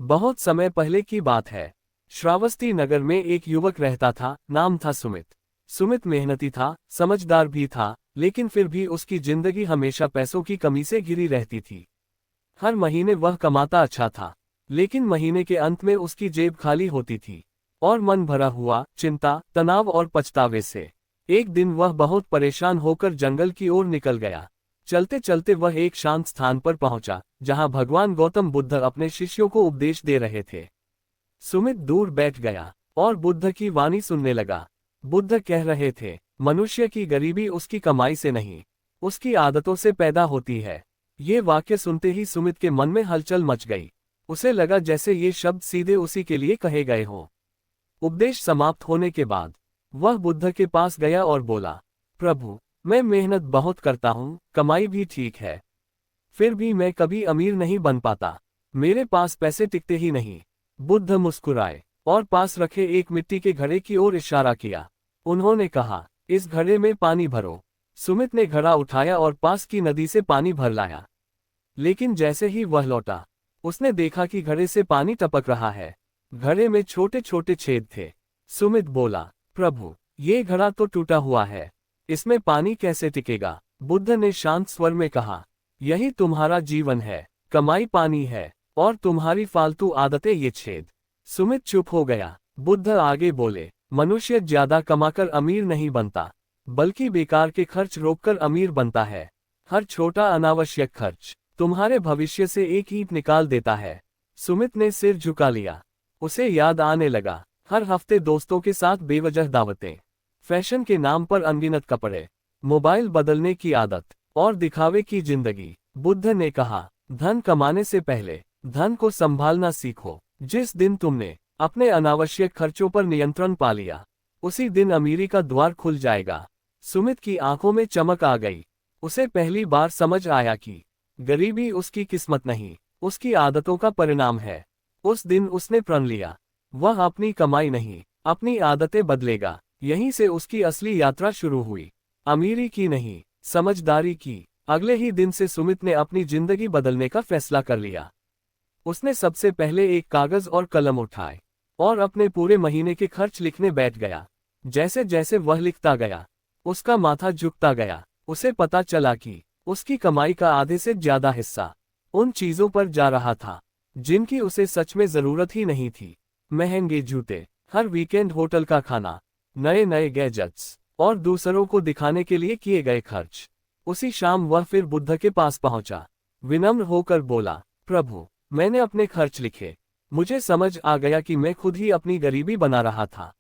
बहुत समय पहले की बात है। श्रावस्ती नगर में एक युवक रहता था, नाम था सुमित। सुमित मेहनती था, समझदार भी था, लेकिन फिर भी उसकी जिंदगी हमेशा पैसों की कमी से घिरी रहती थी। हर महीने वह कमाता अच्छा था, लेकिन महीने के अंत में उसकी जेब खाली होती थी और मन भरा हुआ चिंता, तनाव और पछतावे से। एक दिन वह बहुत परेशान होकर जंगल की ओर निकल गया। चलते चलते वह एक शांत स्थान पर पहुंचा, जहां भगवान गौतम बुद्ध अपने शिष्यों को उपदेश दे रहे थे। सुमित दूर बैठ गया और बुद्ध की वाणी सुनने लगा। बुद्ध कह रहे थे, मनुष्य की गरीबी उसकी कमाई से नहीं, उसकी आदतों से पैदा होती है। ये वाक्य सुनते ही सुमित के मन में हलचल मच गई। उसे लगा जैसे ये शब्द सीधे उसी के लिए कहे गए हों। उपदेश समाप्त होने के बाद वह बुद्ध के पास गया और बोला, प्रभु, मैं मेहनत बहुत करता हूँ, कमाई भी ठीक है, फिर भी मैं कभी अमीर नहीं बन पाता। मेरे पास पैसे टिकते ही नहीं। बुद्ध मुस्कुराए और पास रखे एक मिट्टी के घड़े की ओर इशारा किया। उन्होंने कहा, इस घड़े में पानी भरो। सुमित ने घड़ा उठाया और पास की नदी से पानी भर लाया। लेकिन जैसे ही वह लौटा, उसने देखा कि घड़े से पानी टपक रहा है। घड़े में छोटे छोटे छेद थे। सुमित बोला, प्रभु, ये घड़ा तो टूटा हुआ है, इसमें पानी कैसे टिकेगा? बुद्ध ने शांत स्वर में कहा, यही तुम्हारा जीवन है, कमाई पानी है और तुम्हारी फालतू आदतें ये छेद। सुमित चुप हो गया। बुद्ध आगे बोले, मनुष्य ज्यादा कमाकर अमीर नहीं बनता, बल्कि बेकार के खर्च रोककर अमीर बनता है। हर छोटा अनावश्यक खर्च तुम्हारे भविष्य से एक ईंट निकाल देता है। सुमित ने सिर झुका लिया। उसे याद आने लगा, हर हफ्ते दोस्तों के साथ बेवजह दावतें, फैशन के नाम पर अनगिनत कपड़े, मोबाइल बदलने की आदत और दिखावे की जिंदगी। बुद्ध ने कहा, धन कमाने से पहले धन को संभालना सीखो। जिस दिन तुमने अपने अनावश्यक खर्चों पर नियंत्रण पा लिया, उसी दिन अमीरी का द्वार खुल जाएगा। सुमित की आंखों में चमक आ गई। उसे पहली बार समझ आया कि गरीबी उसकी किस्मत नहीं, उसकी आदतों का परिणाम है। उस दिन उसने प्रण लिया, वह अपनी कमाई नहीं, अपनी आदतें बदलेगा। यहीं से उसकी असली यात्रा शुरू हुई, अमीरी की नहीं, समझदारी की। अगले ही दिन से सुमित ने अपनी जिंदगी बदलने का फैसला कर लिया। उसने सबसे पहले एक कागज और कलम उठाए और अपने पूरे महीने के खर्च लिखने बैठ गया। जैसे जैसे वह लिखता गया, उसका माथा झुकता गया। उसे पता चला कि उसकी कमाई का आधे से ज्यादा हिस्सा उन चीजों पर जा रहा था जिनकी उसे सच में जरूरत ही नहीं थी। महंगे जूते, हर वीकेंड होटल का खाना, नए नए गैजेट्स और दूसरों को दिखाने के लिए किए गए खर्च। उसी शाम वह फिर बुद्ध के पास पहुंचा। विनम्र होकर बोला, प्रभु, मैंने अपने खर्च लिखे। मुझे समझ आ गया कि मैं खुद ही अपनी गरीबी बना रहा था।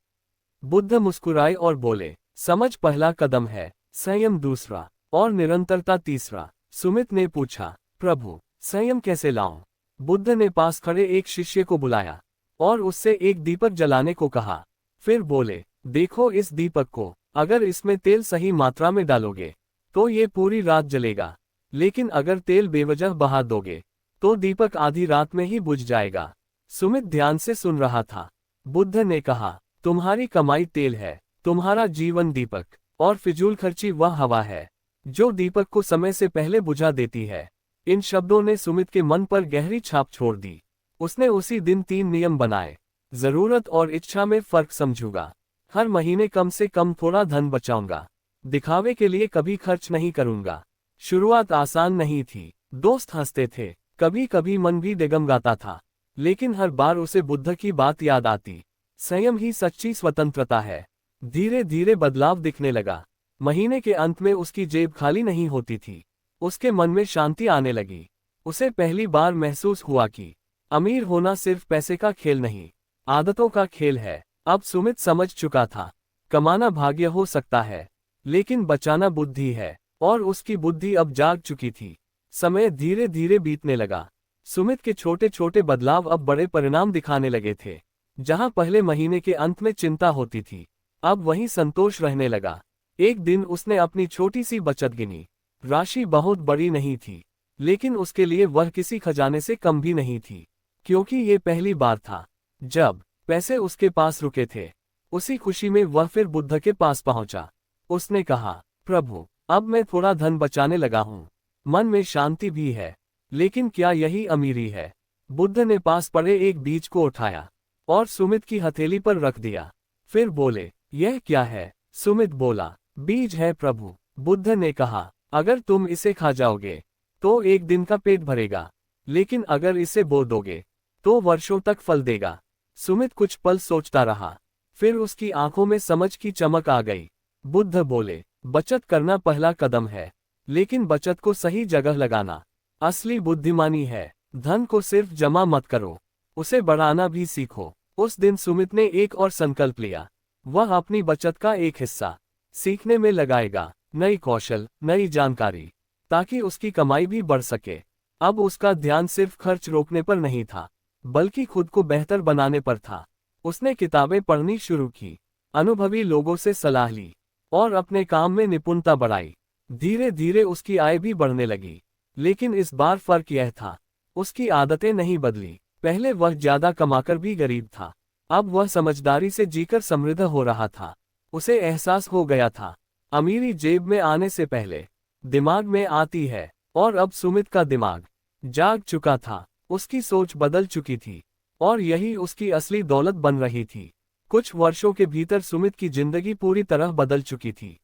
बुद्ध मुस्कुराए और बोले, समझ पहला कदम है, संयम दूसरा और निरंतरता तीसरा। सुमित ने पूछा, प्रभु, संयम कैसे लाऊं? बुद्ध ने पास खड़े एक शिष्य को बुलाया और उससे एक दीपक जलाने को कहा। फिर बोले, देखो इस दीपक को, अगर इसमें तेल सही मात्रा में डालोगे तो ये पूरी रात जलेगा, लेकिन अगर तेल बेवजह बहा दोगे तो दीपक आधी रात में ही बुझ जाएगा। सुमित ध्यान से सुन रहा था। बुद्ध ने कहा, तुम्हारी कमाई तेल है, तुम्हारा जीवन दीपक, और फिजूल खर्ची वह हवा है जो दीपक को समय से पहले बुझा देती है। इन शब्दों ने सुमित के मन पर गहरी छाप छोड़ दी। उसने उसी दिन 3 नियम बनाए। जरूरत और इच्छा में फर्क समझूंगा, हर महीने कम से कम थोड़ा धन बचाऊंगा, दिखावे के लिए कभी खर्च नहीं करूंगा। शुरुआत आसान नहीं थी, दोस्त हंसते थे, कभी कभी मन भी डगमगाता था, लेकिन हर बार उसे बुद्ध की बात याद आती, संयम ही सच्ची स्वतंत्रता है। धीरे धीरे बदलाव दिखने लगा। महीने के अंत में उसकी जेब खाली नहीं होती थी, उसके मन में शांति आने लगी। उसे पहली बार महसूस हुआ कि अमीर होना सिर्फ पैसे का खेल नहीं, आदतों का खेल है। अब सुमित समझ चुका था, कमाना भाग्य हो सकता है, लेकिन बचाना बुद्धि है, और उसकी बुद्धि अब जाग चुकी थी। समय धीरे धीरे बीतने लगा। सुमित के छोटे छोटे बदलाव अब बड़े परिणाम दिखाने लगे थे। जहां पहले महीने के अंत में चिंता होती थी, अब वहीं संतोष रहने लगा। एक दिन उसने अपनी छोटी सी बचत गिनी। राशि बहुत बड़ी नहीं थी, लेकिन उसके लिए वह किसी खजाने से कम भी नहीं थी, क्योंकि ये पहली बार था जब पैसे उसके पास रुके थे। उसी खुशी में वह फिर बुद्ध के पास पहुंचा। उसने कहा, प्रभु, अब मैं थोड़ा धन बचाने लगा हूं, मन में शांति भी है, लेकिन क्या यही अमीरी है? बुद्ध ने पास पड़े एक बीज को उठाया और सुमित की हथेली पर रख दिया। फिर बोले, यह क्या है? सुमित बोला, बीज है प्रभु। बुद्ध ने कहा, अगर तुम इसे खा जाओगे तो एक दिन का पेट भरेगा, लेकिन अगर इसे बो दोगे तो वर्षों तक फल देगा। सुमित कुछ पल सोचता रहा, फिर उसकी आंखों में समझ की चमक आ गई। बुद्ध बोले, बचत करना पहला कदम है, लेकिन बचत को सही जगह लगाना असली बुद्धिमानी है। धन को सिर्फ जमा मत करो, उसे बढ़ाना भी सीखो। उस दिन सुमित ने एक और संकल्प लिया। वह अपनी बचत का एक हिस्सा सीखने में लगाएगा, नई कौशल, नई जानकारी, ताकि उसकी कमाई भी बढ़ सके। अब उसका ध्यान सिर्फ खर्च रोकने पर नहीं था, बल्कि खुद को बेहतर बनाने पर था। उसने किताबें पढ़नी शुरू की, अनुभवी लोगों से सलाह ली और अपने काम में निपुणता बढ़ाई। धीरे धीरे उसकी आय भी बढ़ने लगी, लेकिन इस बार फर्क यह था, उसकी आदतें नहीं बदली। पहले वह ज्यादा कमाकर भी गरीब था, अब वह समझदारी से जीकर समृद्ध हो रहा था। उसे एहसास हो गया था, अमीरी जेब में आने से पहले दिमाग में आती है। और अब सुमित का दिमाग जाग चुका था, उसकी सोच बदल चुकी थी और यही उसकी असली दौलत बन रही थी। कुछ वर्षों के भीतर सुमित की जिंदगी पूरी तरह बदल चुकी थी।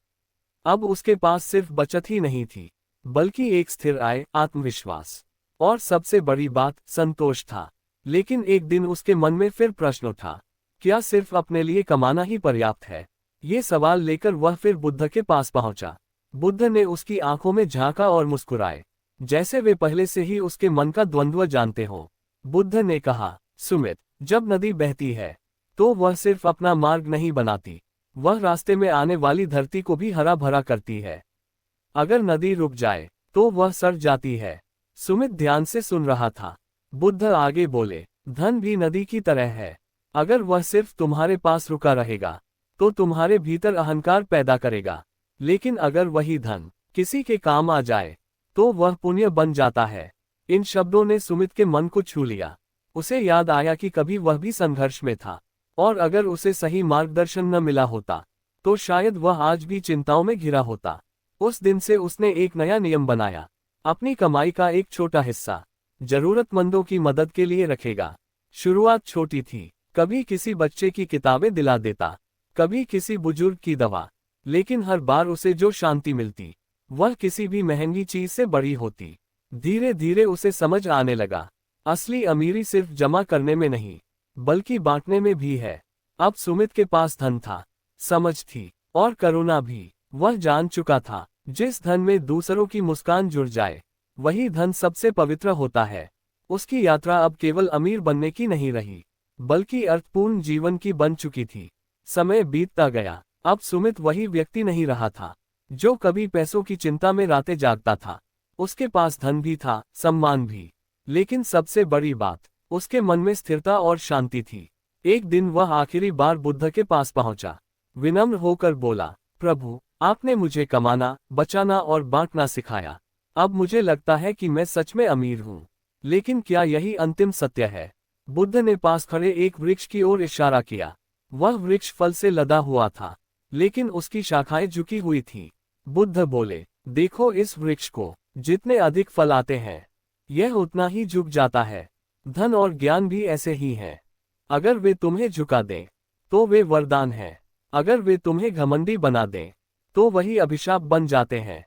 अब उसके पास सिर्फ बचत ही नहीं थी, बल्कि एक स्थिर आय, आत्मविश्वास और सबसे बड़ी बात, संतोष था। लेकिन एक दिन उसके मन में फिर प्रश्न उठा, क्या सिर्फ अपने लिए कमाना ही पर्याप्त है? ये सवाल लेकर वह फिर बुद्ध के पास पहुंचा। बुद्ध ने उसकी आंखों में झांका और मुस्कुराए, जैसे वे पहले से ही उसके मन का द्वंद्व जानते हो। बुद्ध ने कहा, सुमित, जब नदी बहती है तो वह सिर्फ अपना मार्ग नहीं बनाती, वह रास्ते में आने वाली धरती को भी हरा भरा करती है। अगर नदी रुक जाए तो वह सड़ जाती है। सुमित ध्यान से सुन रहा था। बुद्ध आगे बोले, धन भी नदी की तरह है, अगर वह सिर्फ तुम्हारे पास रुका रहेगा तो तुम्हारे भीतर अहंकार पैदा करेगा, लेकिन अगर वही धन किसी के काम आ जाए तो वह पुण्य बन जाता है। इन शब्दों ने सुमित के मन को छू लिया। उसे याद आया कि कभी वह भी संघर्ष में था, और अगर उसे सही मार्गदर्शन न मिला होता तो शायद वह आज भी चिंताओं में घिरा होता। उस दिन से उसने एक नया नियम बनाया, अपनी कमाई का एक छोटा हिस्सा जरूरतमंदों की मदद के लिए रखेगा। शुरुआत छोटी थी, कभी किसी बच्चे की किताबें दिला देता, कभी किसी बुजुर्ग की दवा, लेकिन हर बार उसे जो शांति मिलती वह किसी भी महंगी चीज से बड़ी होती। धीरे धीरे उसे समझ आने लगा, असली अमीरी सिर्फ जमा करने में नहीं, बल्कि बांटने में भी है। अब सुमित के पास धन था, समझ थी और करुणा भी। वह जान चुका था, जिस धन में दूसरों की मुस्कान जुड़ जाए वही धन सबसे पवित्र होता है। उसकी यात्रा अब केवल अमीर बनने की नहीं रही, बल्कि अर्थपूर्ण जीवन की बन चुकी थी। समय बीतता गया, अब सुमित वही व्यक्ति नहीं रहा था जो कभी पैसों की चिंता में रातें जागता था। उसके पास धन भी था, सम्मान भी, लेकिन सबसे बड़ी बात, उसके मन में स्थिरता और शांति थी। एक दिन वह आखिरी बार बुद्ध के पास पहुंचा, विनम्र होकर बोला, प्रभु, आपने मुझे कमाना, बचाना और बांटना सिखाया। अब मुझे लगता है कि मैं सच में अमीर हूँ, लेकिन क्या यही अंतिम सत्य है? बुद्ध ने पास खड़े एक वृक्ष की ओर इशारा किया। वह वृक्ष फल से लदा हुआ था, लेकिन उसकी शाखाएं झुकी हुई थीं। बुद्ध बोले, देखो इस वृक्ष को, जितने अधिक फल आते हैं यह उतना ही झुक जाता है। धन और ज्ञान भी ऐसे ही हैं। अगर वे तुम्हें झुका दें तो वे वरदान हैं, अगर वे तुम्हें घमंडी बना दें तो वही अभिशाप बन जाते हैं।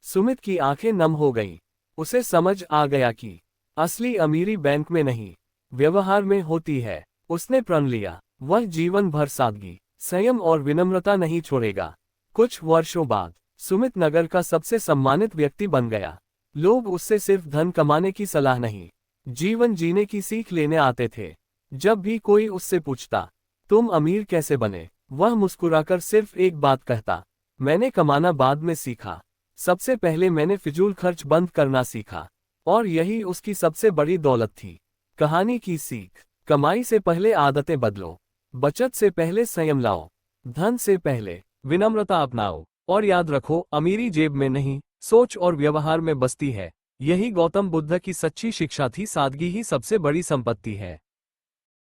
सुमित की आंखें नम हो गईं। उसे समझ आ गया कि असली अमीरी बैंक में नहीं, व्यवहार में होती है। उसने प्रण लिया, वह जीवन भर सादगी, संयम और विनम्रता नहीं छोड़ेगा। कुछ वर्षों बाद सुमित नगर का सबसे सम्मानित व्यक्ति बन गया। लोग उससे सिर्फ धन कमाने की सलाह नहीं, जीवन जीने की सीख लेने आते थे। जब भी कोई उससे पूछता, तुम अमीर कैसे बने, वह मुस्कुराकर सिर्फ एक बात कहता, मैंने कमाना बाद में सीखा, सबसे पहले मैंने फिजूल खर्च बंद करना सीखा। और यही उसकी सबसे बड़ी दौलत थी। कहानी की सीख, कमाई से पहले आदतें बदलो, बचत से पहले संयम लाओ, धन से पहले विनम्रता अपनाओ, और याद रखो, अमीरी जेब में नहीं, सोच और व्यवहार में बसती है। यही गौतम बुद्ध की सच्ची शिक्षा थी। सादगी ही सबसे बड़ी संपत्ति है।